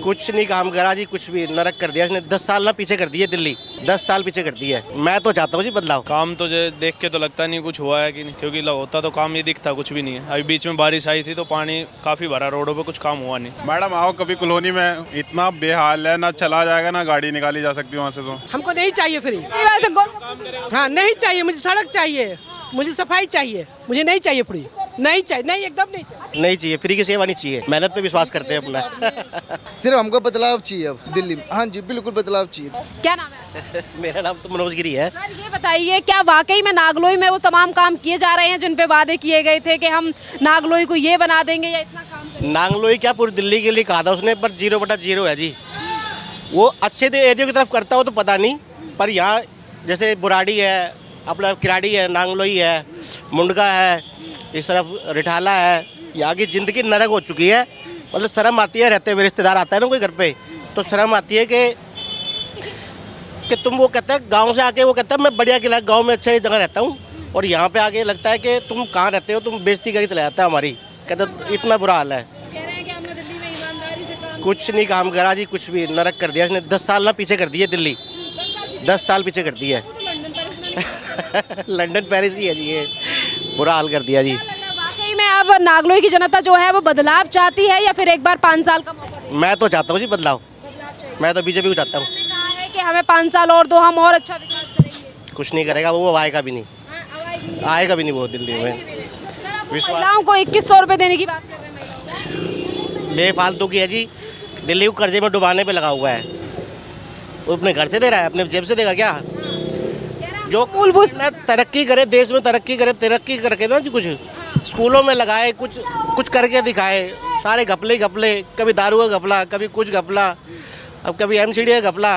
कुछ नहीं काम करा जी, कुछ भी नरक कर दिया इसने। 10 साल ना पीछे कर दिए दिल्ली, 10 साल पीछे कर दिया है। मैं तो चाहता हूँ जी बदलाव। काम तो जो देख के तो लगता नहीं कुछ हुआ है कि नहीं, क्योंकि होता तो काम ये दिखता कुछ भी नहीं है। अभी बीच में बारिश आई थी तो पानी काफ़ी भरा रोडों पे, कुछ काम हुआ नहीं। मैडम आओ कभी कॉलोनी में, इतना बेहाल है, ना चला जाएगा ना गाड़ी निकाली जा सकती वहाँ से। तो हमको नहीं चाहिए फ्री, हाँ नहीं चाहिए, मुझे सड़क चाहिए, मुझे सफाई चाहिए, मुझे नहीं चाहिए फ्री, नहीं चाहिए, नहीं एकदम नहीं चाहिए। नहीं चाहिए, फ्री की सेवा नहीं चाहिए, मेहनत पे विश्वास करते हैं अपना। सिर्फ हमको बदलाव चाहिए अब दिल्ली में। हाँ जी बिल्कुल बदलाव चाहिए। क्या नाम है? मेरा नाम तो मनोज गिरी है। सर ये बताइए, क्या वाकई में नागलोई में वो तमाम काम किए जा रहे हैं जिन पे वादे किए गए थे कि हम नागलोई को ये बना देंगे या इतना काम करेंगे? नांगलोई क्या पूरी दिल्ली के लिए कहा था उसने, पर 0/0 है जी। वो अच्छे एरिया की तरफ करता हो तो पता नहीं, पर यहाँ जैसे बुराड़ी है, अपना किराड़ी है, नांगलोई है, मुंडका है, इस तरफ रिठाला है, यहाँ की ज़िंदगी नरक हो चुकी है। मतलब शर्म आती है, रहते हुए रिश्तेदार आता है ना कोई घर पे, तो शर्म आती है कि तुम, वो कहता है गांव से आके, वो कहता है मैं बढ़िया किला गांव में अच्छे जगह रहता हूँ, और यहाँ पे आके लगता है कि तुम कहाँ रहते हो, तुम बेइज्जती करके चला जाता है हमारी। कहते इतना बुरा हाल है। कह रहे हैं कि हमने दिल्ली में ईमानदारी से काम कुछ नहीं काम करा जी, कुछ भी नरक कर दिया इसने। 10 साल ना पीछे कर दिए दिल्ली, 10 साल पीछे कर दिया है। लंदन पेरिस ही है जी, ये बुरा हाल कर दिया जी। वाकई में अब नागलोई की जनता जो है वो बदलाव चाहती है या फिर एक बार 5 साल का मौका दें? मैं तो चाहता हूँ जी बदलाव, मैं तो बीजेपी को चाहता हूँ। कहा है कि हमें 5 साल और दो, हम और अच्छा विकास करेंगे। कुछ नहीं करेगा वो, आएगा भी नहीं, आएगा भी नहीं वो दिल्ली में। विश्वास महिलाओं को 2100 रुपए देने की बात कर रहे हैं। बेफालतू की है जी, दिल्ली को कर्जे में डुबाने पे लगा हुआ है। वो अपने घर से दे रहा है, अपने जेब से देगा क्या? जो मूलभूत तरक्की करे, देश में तरक्की करे, तरक्की करके ना जी कुछ स्कूलों में लगाए, कुछ करके दिखाए। सारे घपले घपले, कभी दारू का घपला, कभी कुछ घपला, अब कभी एमसीडी का घपला,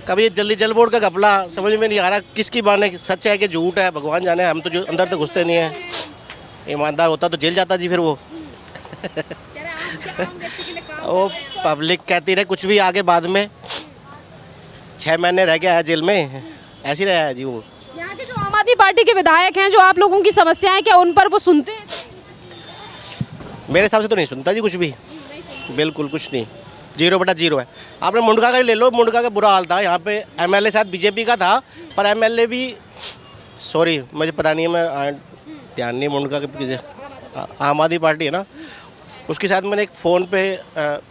कभी दिल्ली जल बोर्ड का घपला। समझ में नहीं आ रहा किसकी माने, सच है कि झूठ है, भगवान जाने। हम तो जो अंदर तो घुसते नहीं है। ईमानदार होता तो जेल जाता जी फिर वो। वो पब्लिक कहती रहे कुछ भी, आगे बाद में 6 महीने रह गया है जेल में, ऐसे ही रहा है जी वो। यहाँ के जो आम आदमी पार्टी के विधायक हैं, जो आप लोगों की समस्याएं, क्या उन पर वो सुनते हैं? मेरे हिसाब से तो नहीं सुनता जी कुछ भी, बिल्कुल कुछ नहीं, 0/0 है। आपने मुंडका का ही ले लो, मुंडका का बुरा हाल था। यहाँ पे एमएलए शायद बीजेपी का था, पर एमएलए भी, सॉरी मुझे पता नहीं है, मैं ध्यान नहीं मुंडका के, आम आदमी पार्टी है ना, उसके साथ मैंने एक फ़ोन पे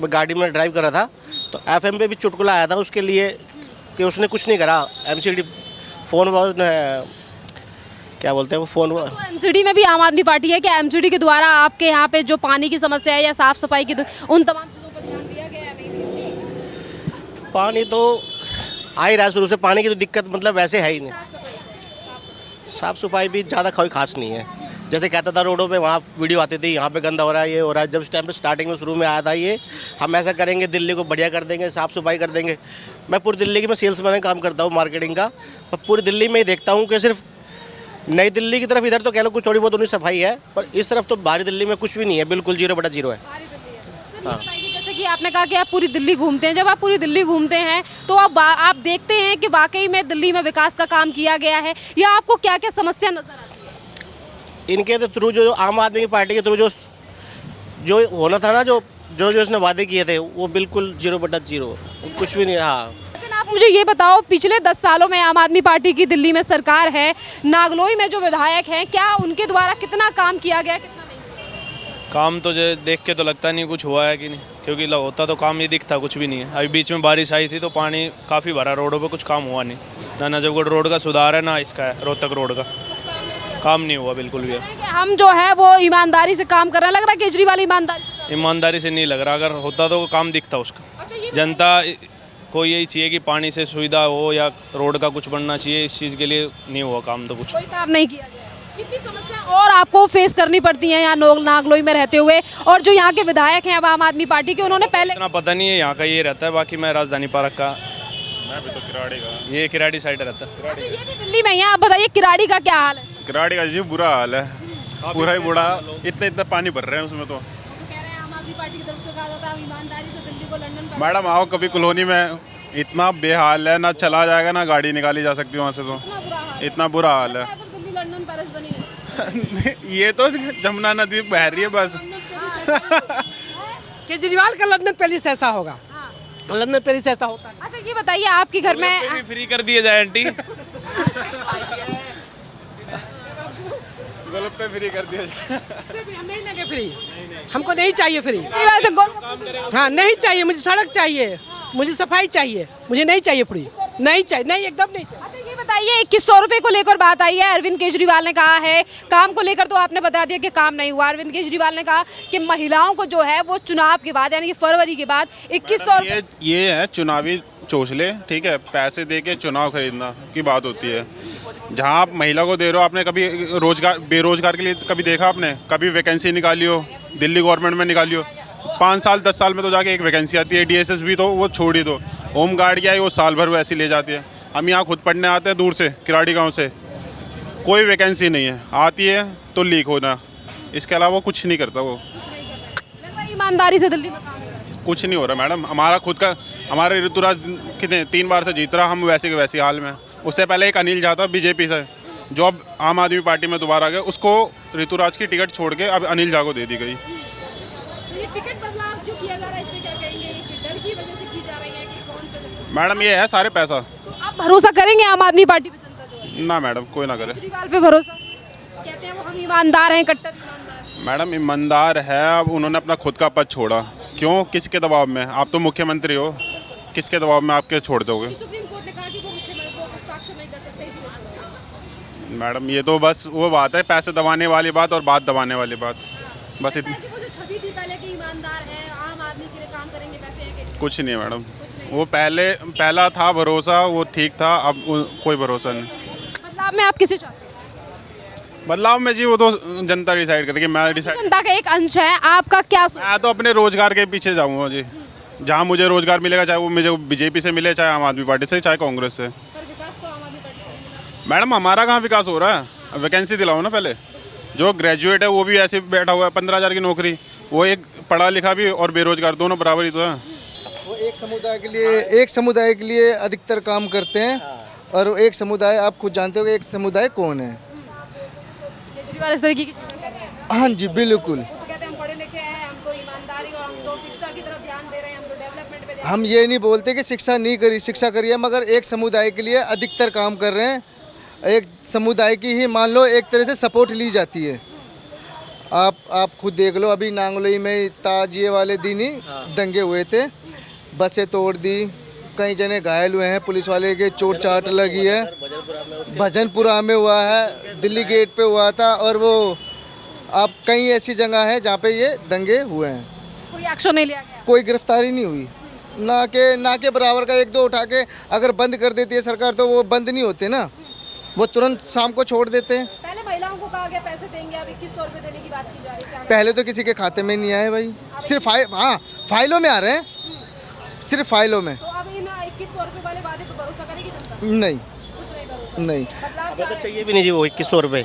गाड़ी में ड्राइव कर रहा था, तो एफएम पे भी चुटकुला आया था उसके लिए कि उसने कुछ नहीं करा। एमसीडी फ़ोन, क्या बोलते हैं वो फ़ोन, एमसीडी में भी आम आदमी पार्टी है। क्या एमसीडी के द्वारा आपके यहाँ पे जो पानी की समस्या है या साफ सफाई की, उन तमाम चीज़ों पर ध्यान दिया गया या नहीं? पानी तो आ ही रहा है शुरू से, पानी की तो दिक्कत मतलब वैसे है ही नहीं। साफ़ सफाई भी ज़्यादा कोई खास नहीं है। जैसे कहता था रोडों पे, वहाँ वीडियो आती थी, यहाँ पे गंदा हो रहा है, ये हो रहा है। जब इस टाइम पे स्टार्टिंग में शुरू में आया था ये, हम ऐसा करेंगे, दिल्ली को बढ़िया कर देंगे, साफ़ सफाई कर देंगे। मैं पूरी दिल्ली की, मैं सेल्समैन का काम करता हूँ, मार्केटिंग का, पर पूरी दिल्ली में ही देखता हूँ कि सिर्फ नई दिल्ली की तरफ इधर तो कह लो कुछ थोड़ी बहुत उन्हीं सफाई है, पर इस तरफ तो बाहरी दिल्ली में कुछ भी नहीं है, बिल्कुल 0/0 है। जैसे कि आपने कहा कि आप पूरी दिल्ली घूमते हैं, जब आप पूरी दिल्ली घूमते हैं तो आप देखते हैं कि वाकई में दिल्ली में विकास का काम किया गया है, या आपको क्या क्या समस्या नजर आती है? इनके तो थ्रू जो आम आदमी पार्टी के थ्रू जो होना था ना, जो इसने वादे किए थे, वो बिल्कुल 0/0, कुछ भी नहीं। हाँ, लेकिन आप मुझे ये बताओ, पिछले 10 सालों में आम आदमी पार्टी की दिल्ली में सरकार है, नागलोई में जो विधायक हैं, क्या उनके द्वारा कितना काम किया गया, कितना नहीं? काम तो जो देख के तो लगता नहीं कुछ हुआ है कि नहीं, क्योंकि होता तो काम ये दिखता कुछ भी नहीं है। अभी बीच में बारिश आई थी तो पानी काफ़ी भरा रोडों पे, कुछ काम हुआ नहीं। ना नजफगढ़ रोड का सुधार है, ना इसका है रोहतक रोड का काम नहीं हुआ बिल्कुल भी। हम जो है वो ईमानदारी से काम कर रहे हैं, लग रहा है केजरीवाल ईमानदारी से नहीं लग रहा, अगर होता तो काम दिखता उसका। जनता को यही चाहिए कि पानी से सुविधा हो या रोड का कुछ बनना चाहिए, इस चीज़ के लिए नहीं हुआ काम, तो कुछ कोई काम नहीं किया गया। कितनी समस्या और आपको फेस करनी पड़ती हैं यहाँ नागलोई में रहते हुए, और जो यहाँ के विधायक हैं अब आम आदमी पार्टी के, उन्होंने पहले इतना पता नहीं है यहाँ का, ये रहता है। बाकी मैं राजधानी पार्क का, मैं भी तो किराड़ी का, ये किराड़ी साइड रहता है। अच्छा, ये भी दिल्ली में ही है। आप बताइए किराड़ी का क्या हाल है? किराड़ी का जी बुरा हाल है, पूरा ही बुरा, इतना पानी भर रहे हैं उसमें। तो कह रहे हैं आम आदमी पार्टी की तरफ से कहा जाता है ईमानदारी से दिल्ली को लंदन। मैडम आओ कभी कॉलोनी में, इतना बेहाल है, ना चला जाएगा ना गाड़ी निकाली जा सकती वहाँ से। तो इतना बुरा हाल है। दिल्ली लंदन पेरिस बनी है। ये तो जमुना नदी बह रही है बस। केजरीवाल का लंदन पेरिस ऐसा होगा, लंदन पेरिस ऐसा होता है। अच्छा ये बताइए आपके घर में फ्री कर दिए जाए आंटी। गलत पे फ्री कर दिया हम नहीं लेंगे फ्री, हमको नहीं चाहिए फ्री। केजरीवाल से गोलगप्पे हाँ नहीं चाहिए, मुझे सड़क चाहिए, मुझे सफाई चाहिए, मुझे नहीं चाहिए फ्री, नहीं चाहिए, नहीं एकदम नहीं चाहिए। अच्छा ये बताइए 2100 रुपए को लेकर बात आई है। अरविंद केजरीवाल ने कहा है, काम को लेकर तो आपने बता दिया कि काम नहीं हुआ। अरविंद केजरीवाल ने कहा कि महिलाओं को जो है वो चुनाव के बाद यानी कि फरवरी के बाद 2100 रुपए। ये है चुनावी चोचले, ठीक है, पैसे दे के चुनाव खरीदना की बात होती है। जहाँ आप महिला को दे रहे हो, आपने कभी रोजगार बेरोजगार के लिए कभी देखा आपने? कभी वैकेंसी निकाली हो दिल्ली गवर्नमेंट में? निकाली हो 5 साल 10 साल में तो जाके एक वैकेंसी आती है। DSS भी तो वो छोड़ ही दो, होम गार्ड क्या है, वो साल भर वैसे ले जाती है। हम यहाँ खुद पढ़ने आते हैं दूर से, किराड़ी गांव से, कोई वैकेंसी नहीं है, आती है तो लीक होना, इसके अलावा वो कुछ नहीं करता। वो लगता है ईमानदारी से दिल्ली में काम है। कुछ नहीं हो रहा मैडम। हमारा खुद का, हमारे ऋतुराज कितने 3 बार से जीत रहा, हम वैसे के वैसे हाल में। उससे पहले एक अनिल झा था बीजेपी से, जो अब आम आदमी पार्टी में दोबारा गया, उसको ऋतुराज की टिकट छोड़ के अब अनिल झा को दे दी गई। तो ये टिकट बदलाव जो किया जा रहा है इसमें क्या कहेंगे? ये डर की वजह से की जा रही है कि कौन से? मैडम ये है सारे पैसा। तो आप भरोसा करेंगे आम आदमी पार्टी पे जनता जो है? ना मैडम, कोई ना करे। केजरीवाल पे भरोसा? कहते हैं वो हम ईमानदार हैं, कट्टर ईमानदार। मैडम ईमानदार है, अब उन्होंने अपना खुद का पद छोड़ा। क्यों? किसके दबाव में? आप तो मुख्यमंत्री हो, किसके दबाव में आपके छोड़ दोगे? सुप्रीम कोर्ट ने कहा कि वो मुख्यमंत्री को हस्ताक्षर नहीं कर सकते, इसलिए मैडम ये तो बस वो बात है, पैसे दबाने वाली बात और बात दबाने वाली बात, बस इतनी। वो जो छवि थी पहले की ईमानदार है, आम आदमी के लिए काम करेंगे, वैसे है कि कुछ नहीं है मैडम, वो पहला था भरोसा, वो ठीक था, अब कोई भरोसा नहीं। बदलाव में आप किसे चाहते हैं? बदलाव में जी वो तो जनता डिसाइड करेगी, मैं डिसाइड। जनता का एक अंश है, आपका क्या सोच? मैं तो अपने रोजगार के पीछे जाऊँगा जी, जहाँ मुझे रोजगार मिलेगा, चाहे वो मुझे बीजेपी से मिले, चाहे आम आदमी पार्टी से, चाहे कांग्रेस से। पर विकास तो आम आदमी पार्टी का नहीं। मैडम हमारा कहाँ विकास हो रहा है? वैकेंसी दिलाओ ना पहले। जो ग्रेजुएट है वो भी ऐसे बैठा हुआ है, 15,000 की नौकरी, वो एक पढ़ा लिखा भी और बेरोजगार, दोनों बराबर ही तो है। वो एक समुदाय के लिए अधिकतर काम करते हैं, और एक समुदाय, आप खुद जानते हो कि एक समुदाय कौन है। केजरीवाल इस तरीके की चीजें कर रहे हैं। हाँ जी बिल्कुल। वो तो कहते हैं हम पढ़े लिखे हैं, हमको ईमानदारी और हम तो शिक्षा की तरफ ध्यान दे रहे हैं, हम तो डेवलपमेंट पे हम ये नहीं बोलते कि शिक्षा नहीं करी, शिक्षा करी है, मगर एक समुदाय के लिए अधिकतर काम कर रहे हैं। एक समुदाय की ही मान लो एक तरह से सपोर्ट ली जाती है। आप खुद देख लो, अभी नांगलोई में ताजिए वाले दिन ही दंगे हुए थे, बसें तोड़ दी, कई जने घायल हुए हैं, पुलिस वाले के चोट चाट लगी है। भजनपुरा में हुआ है, दिल्ली गेट पे हुआ था, और वो अब कई ऐसी जगह है जहाँ पे ये दंगे हुए हैं, कोई एक्शन नहीं लिया गया। कोई गिरफ्तारी नहीं हुई। ना के बराबर का 1-2 उठा के अगर बंद कर देती है सरकार तो वो बंद नहीं होते ना, वो तुरंत शाम को छोड़ देते हैं। पहले महिलाओं को कहा गया पैसे देंगे, अब 2100 रुपए देने की बात की जा रही है। पहले तो किसी के खाते में नहीं आए भाई, सिर्फ फाइलों में आ रहे हैं, सिर्फ फाइलों में। तो अब इन 2100 रुपए वाले वादे पर भरोसा करेगी जनता? नहीं कुछ नहीं भरोसा। नहीं। बदलाव हमें तो चाहिए भी नहीं जी वो 2100 रुपये।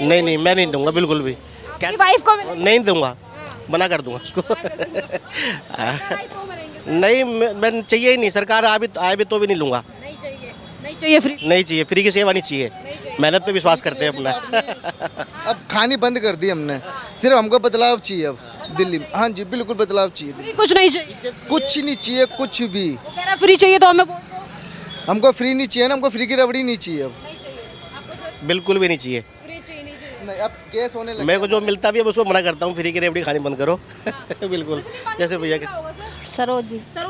नहीं मैं नहीं दूंगा बिल्कुल भी। आपकी वाइफ को मिलेगा? नहीं दूंगा, मना कर दूंगा उसको। लड़ाई तो मरेंगे। नहीं मैं चाहिए ही नहीं, सरकार आए भी तो भी नहीं लूँगा। नहीं चाहिए, नहीं चाहिए फ्री। नहीं चाहिए, फ्री की सेवा नहीं चाहिए, मेहनत पे विश्वास करते हैं अपना। अब खानी बंद कर दी हमने, सिर्फ हमको बदलाव चाहिए अब दिल्ली में। हाँ जी बिल्कुल बदलाव चाहिए, फ्री कुछ नहीं चाहिए। कुछ नहीं चाहिए, कुछ भी। वो कह रहा फ्री चाहिए तो हमें वोट दो। हमको फ्री नहीं चाहिए ना, हमको फ्री की रबड़ी नहीं चाहिए अब। नहीं चाहिए आपको, बिल्कुल भी नहीं चाहिए। फ्री चाहिए नहीं चाहिए। नहीं, अब केस होने लगे। मेरे को जो मिलता भी है उसको मना करता हूँ, फ्री की रेवड़ी खानी बंद करो। बिल्कुल जैसे भैया के। सरोज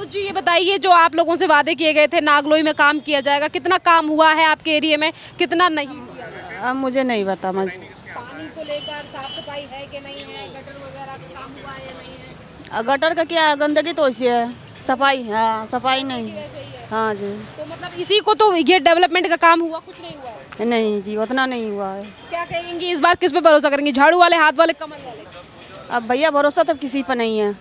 जी ये बताइए, जो आप लोगों से वादे किए गए थे नागलोई में काम किया जाएगा, कितना काम हुआ है आपके एरिया में, कितना नहीं किया गया? अब मुझे नहीं पता। पानी को लेकर साफ सफाई है कि नहीं है, गटर वगैरह का काम हुआ है या नहीं है? गटर का क्या है, गंदगी तो ऐसी है, सफाई, हाँ सफाई नहीं। हाँ जी। तो मतलब इसी को तो ये डेवलपमेंट का काम हुआ, कुछ नहीं हुआ है? नहीं जी, उतना नहीं हुआ है। क्या कहेंगी इस बार, किस पे भरोसा करेंगी, झाड़ू वाले, हाथ वाले, कमल वाले? अब भैया भरोसा तो किसी पर नहीं है।